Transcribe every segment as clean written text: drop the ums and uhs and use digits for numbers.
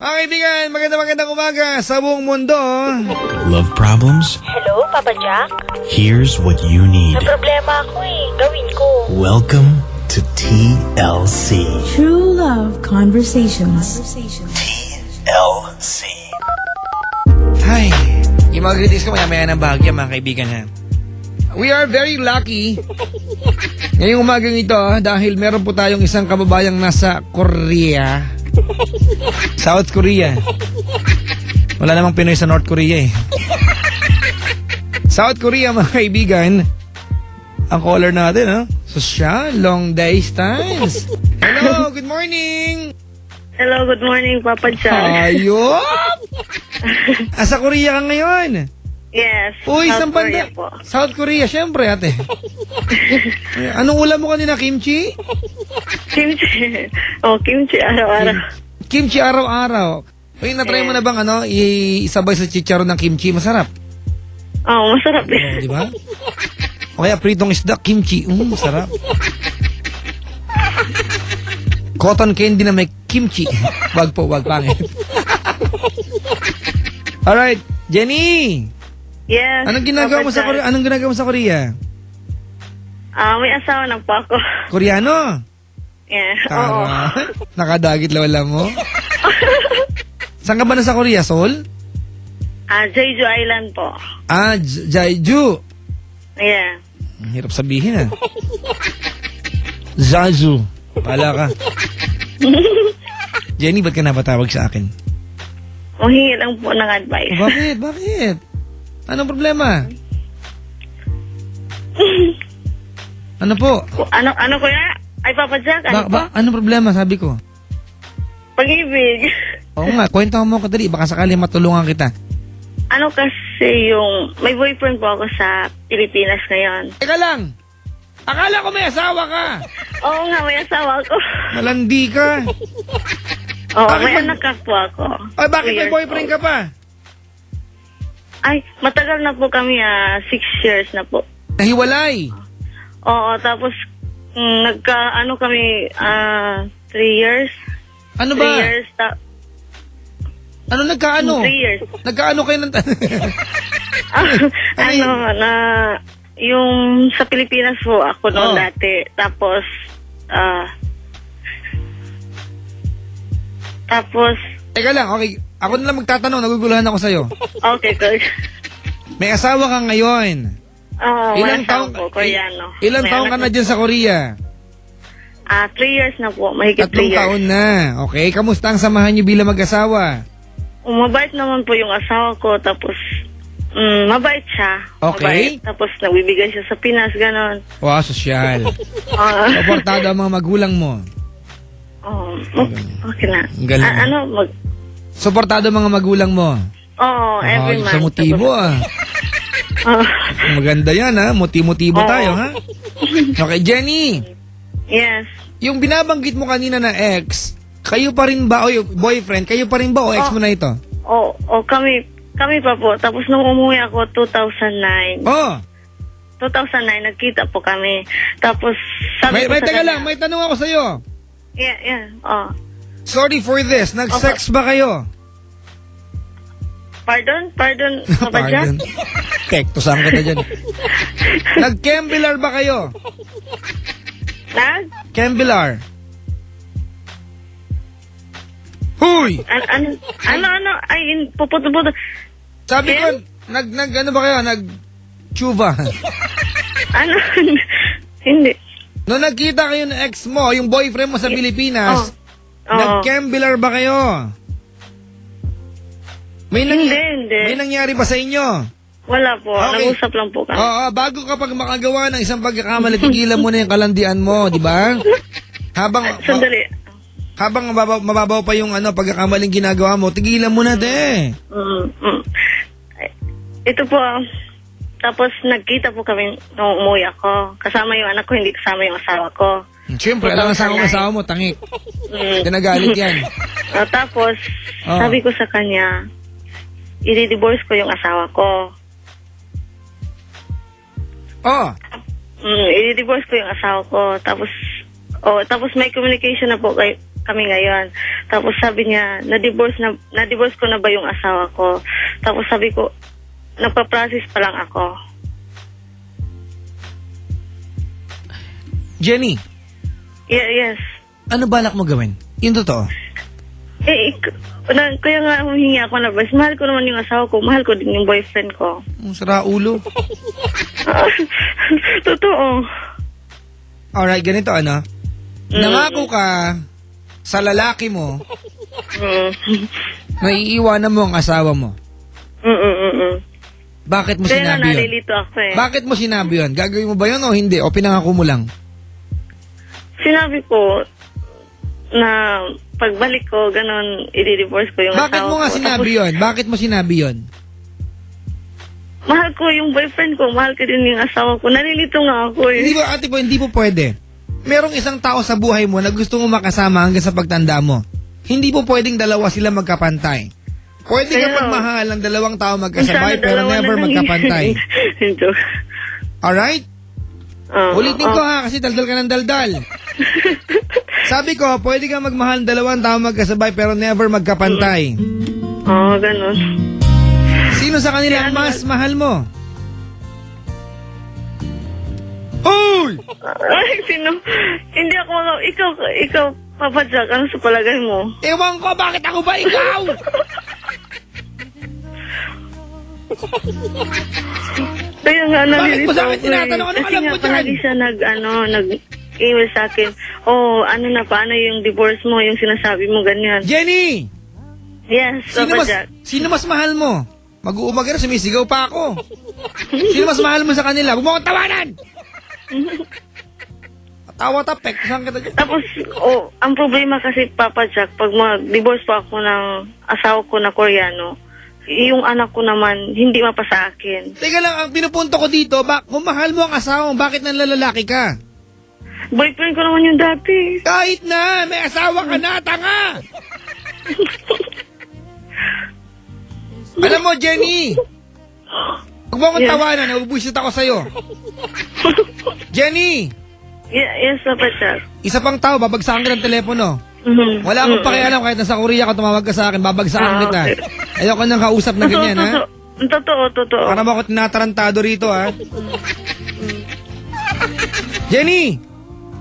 Mga kaibigan, magandang umaga sa buong mundo. Love problems? Hello, Papa Jack? Here's what you need. May problema ako gawin ko. Welcome to TLC. True Love Conversations. TLC. Hi, yung mga greetings ko maya ng bahagya mga kaibigan ha. We are very lucky ngayong umagang ito dahil meron po tayong isang kababayang nasa Korea. South Korea. Wala namang Pinoy sa North Korea eh. South Korea mga kaibigan. Ang caller natin ha. So siya, long distance. Hello, good morning. Hello, good morning, Papa Jack. Ayop! Asa Korea ka ngayon? Yes, Uy, South isang banda. Korea po. South Korea, syempre ate. Anong ulam mo kanina, kimchi? Kimchi. Oh, kimchi araw-araw. Kimchi araw-araw. Uy, natry mo na bang isabay sa chicharon ng kimchi? Masarap. Oh, masarap Oh, eh. di ba? O kaya pritong isda, kimchi. Masarap. Cotton candy na may kimchi. Wag po, wag pangit. Alright, Jenny. Yes. Anong ginagawa mo sa Korea? Anong ginagawa mo sa Korea? May asawa na po ako. Koreano? Yeah. Oo. Tara. Nakadagit lawala mo? Saan ka ba na sa Korea, Seoul? Jeju Island po. Jeju. Yeah. Ang hirap sabihin Jeju. Pala ka. Jenny, ba't ka napatawag sa akin? Humingi lang po ng advice. Bakit? Bakit? Anong problema? Ano po? Ano kuya? Ay, Papa Jack, ano po? Anong problema, sabi ko? Pag-ibig. Oo nga, kwento mo ko dali. Baka sakali matulungan kita. Ano kasi yung... May boyfriend po ako sa Pilipinas ngayon. Teka lang! Akala ko may asawa ka! Oo nga, may asawa ako. Malandi ka! Oo, Bakit may man- anak ka po ako. Ay, bakit 2 may years boyfriend old. ka pa? Ay, matagal na po kami, 6 years na po. Nahiwalay! Oo, tapos nagka-ano kami, 3 years. Ano 3 ba? years. Ano nagkaano? 3 years. Nagkaano kayo ng... Ano, na, yung sa Pilipinas po, ako noon Oo. dati. Tapos, Teka lang, okay. Ako na lang magtatanong, naguguluhan ako sa'yo. okay, good. May asawa ka ngayon. Oo, Ilang may taong asawa po, Koreano. Ilang May taong ka anak na dyan sa Korea? 3 years na po, mahigit 3 3 years. taon na. Okay, kamusta ang samahan niyo bilang mag-asawa? Mabait naman po yung asawa ko, tapos mabait siya. Okay. Mabait. Tapos nagbibigay siya sa Pinas, ganon. Wow, sosyal. Ah, Suportado ang mga magulang mo. okay na. Ang galing. Suportado ang mga magulang mo. Every month. Sa motibo Maganda yan Motibo tayo Okay, Jenny. Yes. Yung binabanggit mo kanina na ex, kayo pa rin ba, o yung boyfriend, kayo pa rin ba o ex mo na ito? Kami pa po. Tapos nung umuwi ako, 2009. Oh, 2009, nagkita po kami. Tapos, sabi ko sa teka kanya, lang, may tanong ako sa'yo. Yeah. Sorry for this, nag-sex ba kayo? Pardon, Papa Jack? Tektosan kita dyan. Nag-Kembilar ba kayo? Kembilar. Huy! Ano? Ay, puputo-puto. Sabi ko, ano ba kayo? Nag-chuva. Ano? Hindi. Nung nagkita kayo ng ex mo, yung boyfriend mo sa Pilipinas, Oo. nag-Kembilar ba kayo? Hindi. May nangyari ba sa inyo? Wala po. Okay. Nag-usap lang po kami. Oo, bago kapag makagawa ng isang pagkakamali, tigilan mo na yung kalandian mo, di ba? Sandali. Habang mababaw pa yung pagkakamaling ginagawa mo, tigilan mo na de. Ito po, tapos nagkita po kami nung umuwi ako. Kasama yung anak ko, hindi kasama yung asawa ko. Siyempre, alam ang asawa mo, tangik. Tinagalit yan. Tapos, sabi ko sa kanya, i-divorce ko yung asawa ko. I-divorce ko yung asawa ko. Tapos may communication na po kami ngayon. Tapos sabi niya, na-divorce ko na ba yung asawa ko? Tapos sabi ko, nagpa-process pa lang ako. Jenny, Yes. ano balak mo gawin? Yung totoo. Kaya nga humingi ako ng advice. Mahal ko naman yung asawa ko. Mahal ko din yung boyfriend ko. Ang sara ulo. Totoo. Alright, ganito ano? Nangako ka sa lalaki mo na iiwanan mo ang asawa mo. Bakit mo Kaya sinabi yun? nalilito ako eh. Bakit mo sinabi yun? Gagawin mo ba yun o hindi? O pinangako mo lang? Sinabi ko na pagbalik ko, ganun, i-divorce ko yung Bakit asawa mo nga ko. sinabi Tapos, yun? Bakit mo sinabi yun? mahal ko yung boyfriend ko. Mahal ko din yung asawa ko. Nalilito nga ako eh. Hindi ba, ate po, hindi po pwede. Merong isang tao sa buhay mo na gusto mo makasama hanggang sa pagtanda mo. Hindi po pwedeng dalawa sila magkapantay. Pwede ka Pero, magmahal ng dalawang tao magkasabay Sana pero dalawa never na lang magkapantay. Ito. Alright? Ulitin ko ha, kasi daldal ka ng daldal. Sabi ko, pwede ka magmahal ng dalawang tao magkasabay pero never magkapantay. Oo, ganun. Sino sa kanila ang mas mahal mo? Uy! Ay, sino? Hindi ako ikaw, Papa Jack, ano sa palagay mo? Ewan ko, bakit ako ba ikaw? Kaya nga, nalilito Bakit mo sa akin ako eh. tinatanong? Ano Kasi alam nga, mo dyan? palagi siya nag-email sa akin, ano na, paano yung divorce mo, yung sinasabi mo, ganyan. Jenny! Yes, Papa Jack. Sino mas mahal mo? Mag-uumaga na, sumisigaw pa ako. Sino mas mahal mo sa kanila? Huwag mo akong tawanan! Tawa tapek, saan kita dyan? Tapos, ang problema kasi, Papa Jack, pag mag-divorce pa ako ng asawa ko na Koreano, yung anak ko naman, hindi mapa sa akin. Teka lang, ang pinupunto ko dito, kung mahal mo ang asawa mo, bakit nanlalalaki ka? Boyfriend ko naman yung dati. Kahit na, may asawa ka na, tanga! Alam mo, Jenny, huwag mo akong tawanan, nabubuisit ako sa'yo. Jenny! Yes, Papa Jack. Isa pang tao, babagsakan kita ng telepono. Wala akong pakialam kahit nasa Korea ka tumawag ka sa akin, babagsakan kita. Okay. Ayoko nang kausap na ganyan, ha? Totoo. Para ba ako tinatarantado rito, ha? Jenny!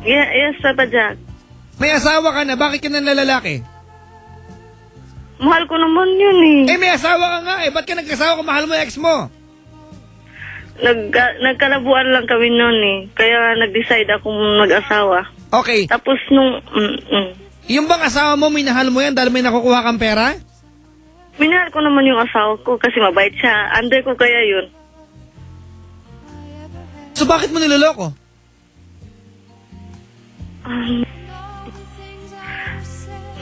Yes, Papa Jack. May asawa ka na, bakit ka nang lalaki? Mahal ko naman yun eh. May asawa ka nga eh, ba't ka nagkasawa kung mahal mo yung ex mo? Nagkalabuan lang kami noon eh. Kaya nag-decide akong mag-asawa. Okay, Tapos nung... yung bang asawa mo, minahal mo yan dahil may nakukuha kang pera? Minahal ko naman yung asawa ko kasi mabait siya. Under ko kaya yun. So bakit mo niloloko?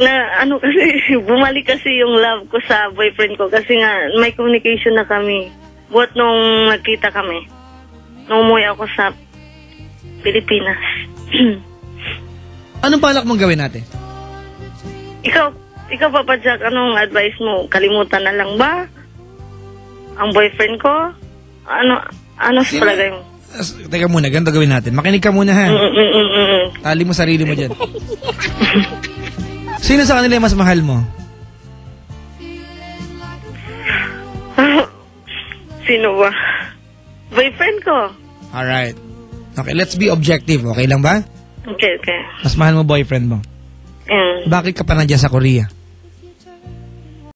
Kasi, bumalik kasi yung love ko sa boyfriend ko kasi nga may communication na kami. Buat nung nagkita kami. Nung umuwi ako sa Pilipinas. Anong balak mong gawin natin? Ikaw Papa Jack, anong advice mo? Kalimutan na lang ba? Ang boyfriend ko? Ano sa palagay mo? Teka muna, ganito gawin natin. Makinig ka muna, ha? Tali mo sarili mo dyan. Sino sa kanila yung mas mahal mo? Sino ba? Boyfriend ko. Alright. Okay, let's be objective. Okay lang ba? Okay. Mas mahal mo boyfriend mo. Bakit ka pa nandiyan sa Korea?